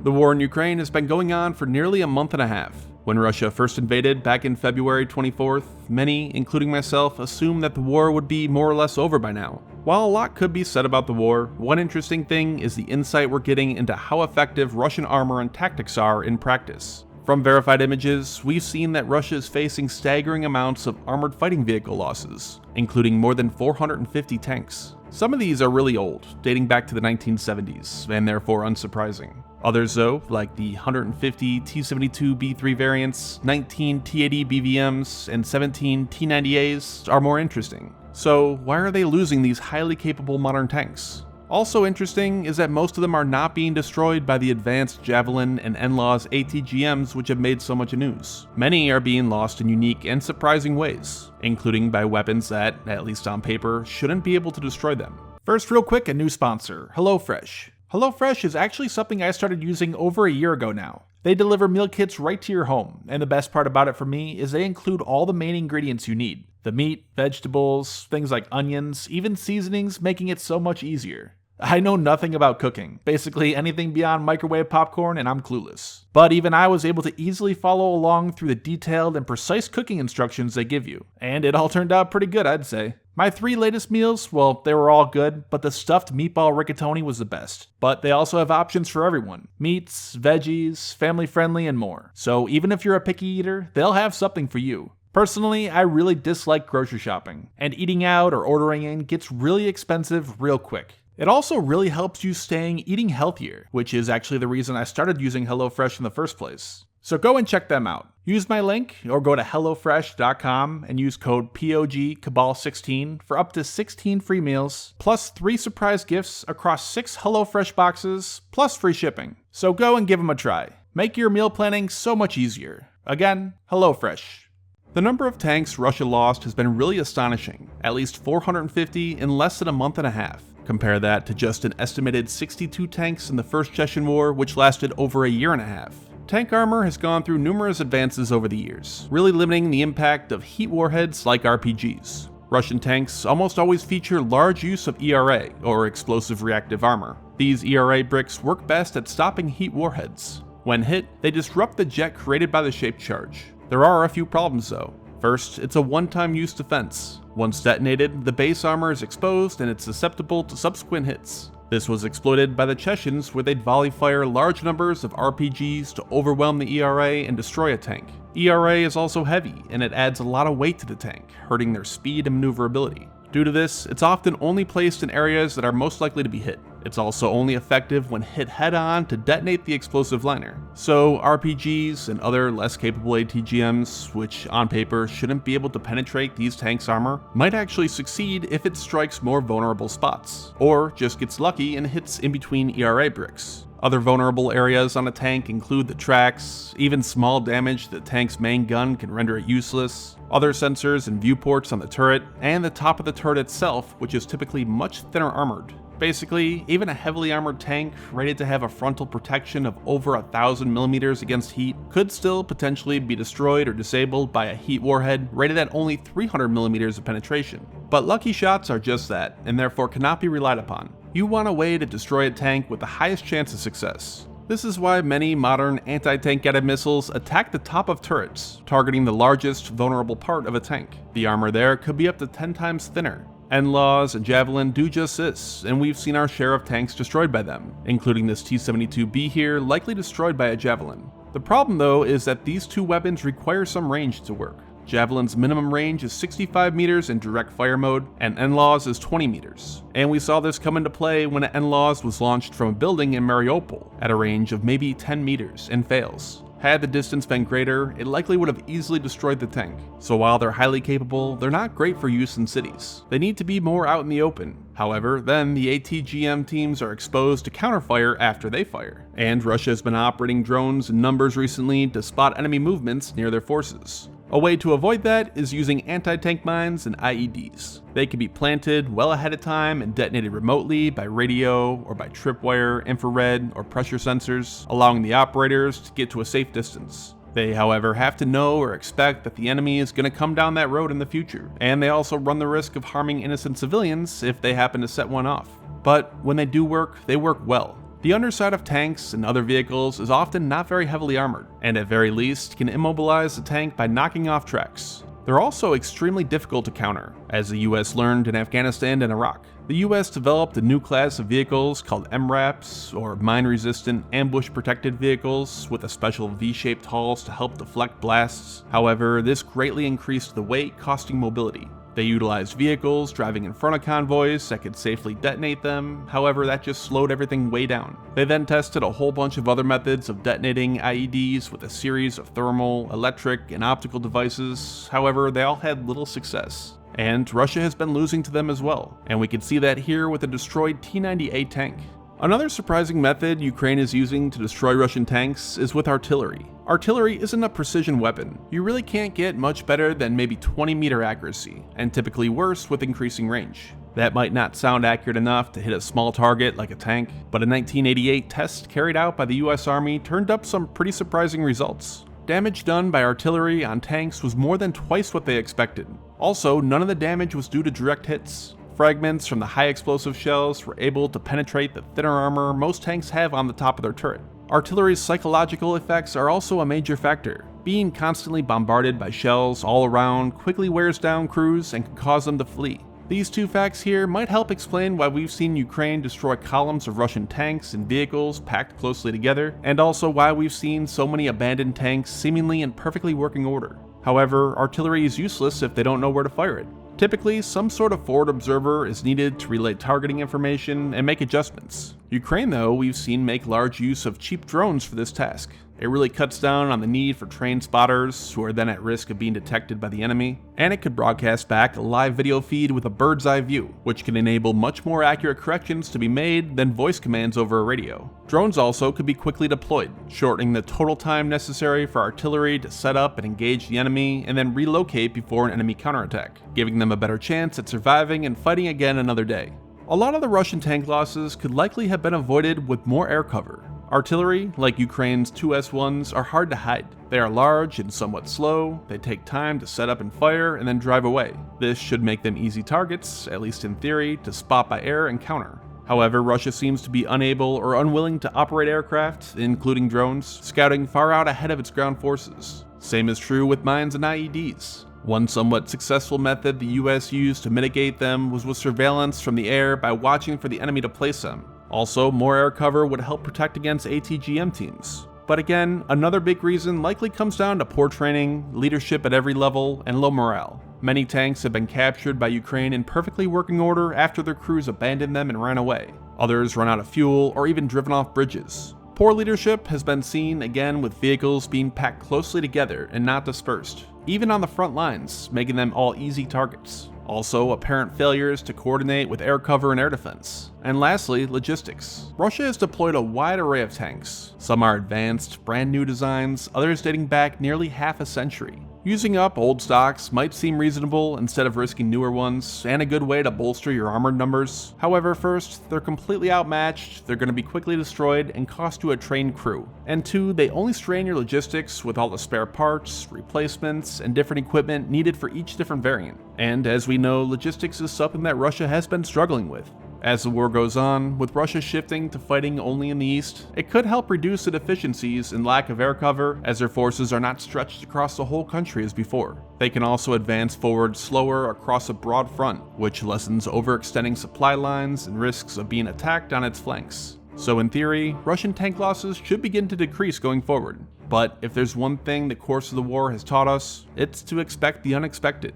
The war in Ukraine has been going on for nearly a month and a half. When Russia first invaded back in February 24th, many, including myself, assumed that the war would be more or less over by now. While a lot could be said about the war, one interesting thing is the insight we're getting into how effective Russian armor and tactics are in practice. From verified images, we've seen that Russia is facing staggering amounts of armored fighting vehicle losses, including more than 450 tanks. Some of these are really old, dating back to the 1970s, and therefore unsurprising. Others though, like the 150 T-72B3 variants, 19 T-80 BVMs, and 17 T-90As are more interesting. So why are they losing these highly capable modern tanks? Also interesting is that most of them are not being destroyed by the advanced Javelin and NLAW's ATGMs which have made so much news. Many are being lost in unique and surprising ways, including by weapons that, at least on paper, shouldn't be able to destroy them. First, real quick, a new sponsor, HelloFresh. HelloFresh is actually something I started using over a year ago now. They deliver meal kits right to your home, and the best part about it for me is they include all the main ingredients you need. The meat, vegetables, things like onions, even seasonings, making it so much easier. I know nothing about cooking, basically anything beyond microwave popcorn and I'm clueless. But even I was able to easily follow along through the detailed and precise cooking instructions they give you, and it all turned out pretty good, I'd say. My 3 latest meals, well, they were all good, but the stuffed meatball rigatoni was the best. But they also have options for everyone. Meats, veggies, family friendly, and more. So even if you're a picky eater, they'll have something for you. Personally, I really dislike grocery shopping, and eating out or ordering in gets really expensive real quick. It also really helps you eating healthier, which is actually the reason I started using HelloFresh in the first place. So go and check them out. Use my link or go to HelloFresh.com and use code POGCABAL16 for up to 16 free meals, plus 3 surprise gifts across 6 HelloFresh boxes, plus free shipping. So go and give them a try. Make your meal planning so much easier. Again, HelloFresh. The number of tanks Russia lost has been really astonishing, at least 450 in less than a month and a half. Compare that to just an estimated 62 tanks in the First Chechen War, which lasted over a year and a half. Tank armor has gone through numerous advances over the years, really limiting the impact of heat warheads like RPGs. Russian tanks almost always feature large use of ERA, or explosive reactive armor. These ERA bricks work best at stopping heat warheads. When hit, they disrupt the jet created by the shaped charge. There are a few problems though. First, it's a one-time use defense. Once detonated, the base armor is exposed and it's susceptible to subsequent hits. This was exploited by the Chechens where they'd volley fire large numbers of RPGs to overwhelm the ERA and destroy a tank. ERA is also heavy and it adds a lot of weight to the tank, hurting their speed and maneuverability. Due to this, it's often only placed in areas that are most likely to be hit. It's also only effective when hit head-on to detonate the explosive liner. So RPGs and other less capable ATGMs, which on paper shouldn't be able to penetrate these tanks' armor, might actually succeed if it strikes more vulnerable spots, or just gets lucky and hits in between ERA bricks. Other vulnerable areas on a tank include the tracks, even small damage to the tank's main gun can render it useless, other sensors and viewports on the turret, and the top of the turret itself, which is typically much thinner armored. Basically, even a heavily armored tank rated to have a frontal protection of over 1,000 millimeters against heat could still potentially be destroyed or disabled by a heat warhead rated at only 300 millimeters of penetration. But lucky shots are just that, and therefore cannot be relied upon. You want a way to destroy a tank with the highest chance of success. This is why many modern anti-tank guided missiles attack the top of turrets, targeting the largest vulnerable part of a tank. The armor there could be up to 10 times thinner. NLAWs and Javelin do just this, and we've seen our share of tanks destroyed by them, including this T-72B here likely destroyed by a Javelin. The problem though is that these two weapons require some range to work. Javelin's minimum range is 65 meters in direct fire mode, and NLAW's is 20 meters. And we saw this come into play when an NLAW's was launched from a building in Mariupol at a range of maybe 10 meters and fails. Had the distance been greater, it likely would have easily destroyed the tank. So while they're highly capable, they're not great for use in cities. They need to be more out in the open. However, then the ATGM teams are exposed to counterfire after they fire. And Russia has been operating drones in numbers recently to spot enemy movements near their forces. A way to avoid that is using anti-tank mines and IEDs. They can be planted well ahead of time and detonated remotely by radio or by tripwire, infrared, or pressure sensors, allowing the operators to get to a safe distance. They, however, have to know or expect that the enemy is going to come down that road in the future, and they also run the risk of harming innocent civilians if they happen to set one off. But when they do work, they work well. The underside of tanks and other vehicles is often not very heavily armored, and at very least can immobilize the tank by knocking off tracks. They're also extremely difficult to counter, as the US learned in Afghanistan and Iraq. The US developed a new class of vehicles called MRAPs, or mine-resistant, ambush-protected vehicles, with a special V-shaped hulls to help deflect blasts. However, this greatly increased the weight, costing mobility. They utilized vehicles driving in front of convoys that could safely detonate them, however that just slowed everything way down. They then tested a whole bunch of other methods of detonating IEDs with a series of thermal, electric, and optical devices, however they all had little success. And Russia has been losing to them as well, and we can see that here with the destroyed T-90A tank. Another surprising method Ukraine is using to destroy Russian tanks is with artillery. Artillery isn't a precision weapon. You really can't get much better than maybe 20-meter accuracy, and typically worse with increasing range. That might not sound accurate enough to hit a small target like a tank, but a 1988 test carried out by the US Army turned up some pretty surprising results. Damage done by artillery on tanks was more than twice what they expected. Also, none of the damage was due to direct hits. Fragments from the high explosive shells were able to penetrate the thinner armor most tanks have on the top of their turret. Artillery's psychological effects are also a major factor. Being constantly bombarded by shells all around quickly wears down crews and can cause them to flee. These two facts here might help explain why we've seen Ukraine destroy columns of Russian tanks and vehicles packed closely together, and also why we've seen so many abandoned tanks seemingly in perfectly working order. However, artillery is useless if they don't know where to fire it. Typically, some sort of forward observer is needed to relay targeting information and make adjustments. Ukraine, though, we've seen make large use of cheap drones for this task. It really cuts down on the need for trained spotters, who are then at risk of being detected by the enemy, and it could broadcast back a live video feed with a bird's eye view, which can enable much more accurate corrections to be made than voice commands over a radio. Drones also could be quickly deployed, shortening the total time necessary for artillery to set up and engage the enemy and then relocate before an enemy counterattack, giving them a better chance at surviving and fighting again another day. A lot of the Russian tank losses could likely have been avoided with more air cover. Artillery, like Ukraine's 2S1s, are hard to hide. They are large and somewhat slow, they take time to set up and fire and then drive away. This should make them easy targets, at least in theory, to spot by air and counter. However, Russia seems to be unable or unwilling to operate aircraft, including drones, scouting far out ahead of its ground forces. Same is true with mines and IEDs. One somewhat successful method the US used to mitigate them was with surveillance from the air by watching for the enemy to place them. Also, more air cover would help protect against ATGM teams. But again, another big reason likely comes down to poor training, leadership at every level, and low morale. Many tanks have been captured by Ukraine in perfectly working order after their crews abandoned them and ran away. Others run out of fuel or even driven off bridges. Poor leadership has been seen again with vehicles being packed closely together and not dispersed, even on the front lines, making them all easy targets. Also, apparent failures to coordinate with air cover and air defense. And lastly, logistics. Russia has deployed a wide array of tanks. Some are advanced, brand new designs, others dating back nearly half a century. Using up old stocks might seem reasonable instead of risking newer ones, and a good way to bolster your armored numbers. However, first, they're completely outmatched, they're going to be quickly destroyed, and cost you a trained crew. And two, they only strain your logistics with all the spare parts, replacements, and different equipment needed for each different variant. And as we know, logistics is something that Russia has been struggling with. As the war goes on, with Russia shifting to fighting only in the east, it could help reduce the deficiencies and lack of air cover, as their forces are not stretched across the whole country as before. They can also advance forward slower across a broad front, which lessens overextending supply lines and risks of being attacked on its flanks. So in theory, Russian tank losses should begin to decrease going forward. But if there's one thing the course of the war has taught us, it's to expect the unexpected.